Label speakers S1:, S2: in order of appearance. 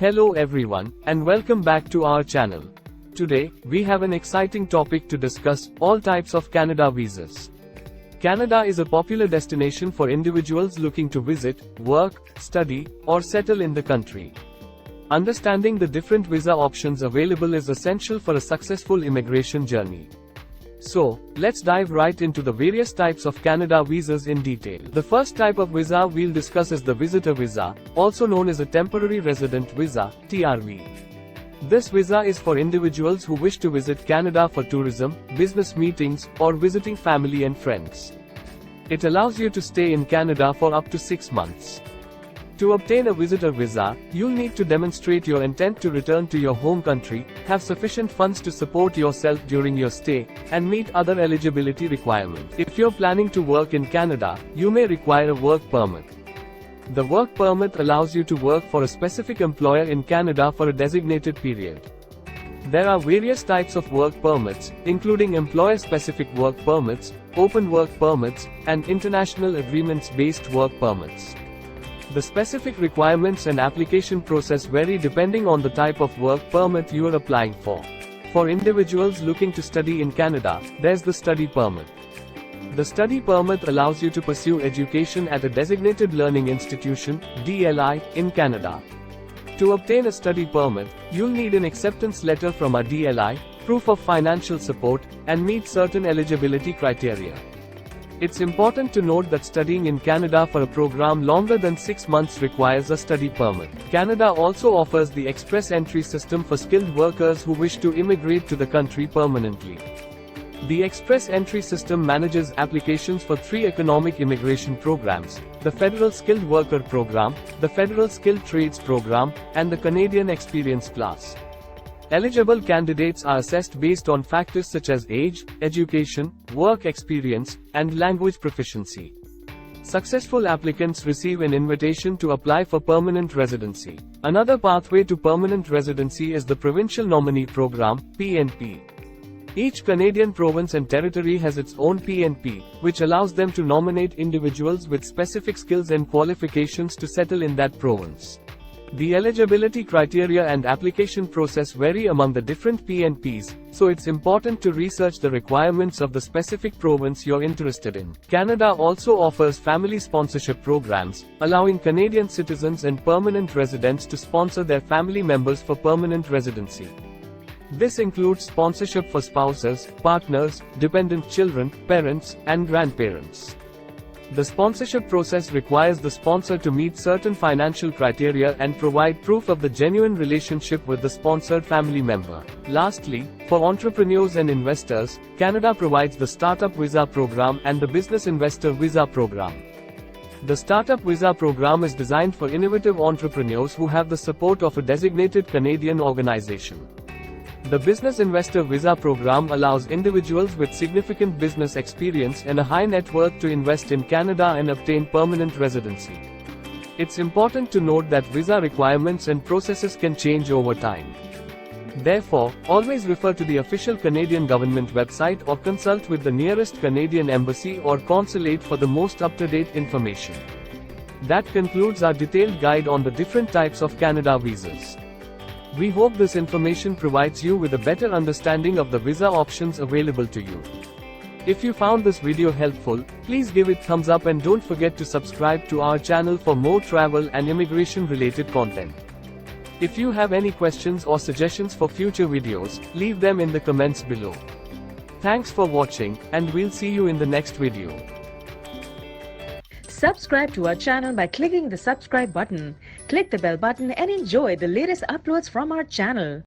S1: Hello everyone, and welcome back to our channel. Today, we have an exciting topic to discuss: all types of Canada visas. Canada is a popular destination for individuals looking to visit, work, study, or settle in the country. Understanding the different visa options available is essential for a successful immigration journey. So, let's dive right into the various types of Canada visas in detail. The first type of visa we'll discuss is the visitor visa, also known as a temporary resident visa, TRV. This visa is for individuals who wish to visit Canada for tourism, business meetings, or visiting family and friends. It allows you to stay in Canada for up to 6 months. To obtain a visitor visa, you'll need to demonstrate your intent to return to your home country, have sufficient funds to support yourself during your stay, and meet other eligibility requirements. If you're planning to work in Canada, you may require a work permit. The work permit allows you to work for a specific employer in Canada for a designated period. There are various types of work permits, including employer-specific work permits, open work permits, and international agreements-based work permits. The specific requirements and application process vary depending on the type of work permit you are applying for. For individuals looking to study in Canada, there's the study permit. The study permit allows you to pursue education at a designated learning institution, DLI, in Canada. To obtain a study permit, you'll need an acceptance letter from a DLI, proof of financial support, and meet certain eligibility criteria. It's important to note that studying in Canada for a program longer than 6 months requires a study permit. Canada also offers the express entry system for skilled workers who wish to immigrate to the country permanently. The express entry system manages applications for 3 economic immigration programs: the Federal Skilled Worker Program, the Federal Skilled Trades Program, and the Canadian Experience Class. Eligible candidates are assessed based on factors such as age, education, work experience, and language proficiency. Successful applicants receive an invitation to apply for permanent residency. Another pathway to permanent residency is the Provincial Nominee Program, PNP. Each Canadian province and territory has its own PNP, which allows them to nominate individuals with specific skills and qualifications to settle in that province. The eligibility criteria and application process vary among the different PNPs, so it's important to research the requirements of the specific province you're interested in. Canada also offers family sponsorship programs, allowing Canadian citizens and permanent residents to sponsor their family members for permanent residency. This includes sponsorship for spouses, partners, dependent children, parents, and grandparents. The sponsorship process requires the sponsor to meet certain financial criteria and provide proof of the genuine relationship with the sponsored family member. Lastly, for entrepreneurs and investors, Canada provides the Startup Visa Program and the Business Investor Visa Program. The Startup Visa Program is designed for innovative entrepreneurs who have the support of a designated Canadian organization. The Business Investor Visa Program allows individuals with significant business experience and a high net worth to invest in Canada and obtain permanent residency. It's important to note that visa requirements and processes can change over time. Therefore, always refer to the official Canadian government website or consult with the nearest Canadian embassy or consulate for the most up-to-date information. That concludes our detailed guide on the different types of Canada visas. We hope this information provides you with a better understanding of the visa options available to you. If you found this video helpful, please give it thumbs up and don't forget to subscribe to our channel for more travel and immigration related content. If you have any questions or suggestions for future videos, leave them in the comments below. Thanks for watching, and we'll see you in the next video.
S2: Subscribe to our channel by clicking the subscribe button. Click the bell button and enjoy the latest uploads from our channel.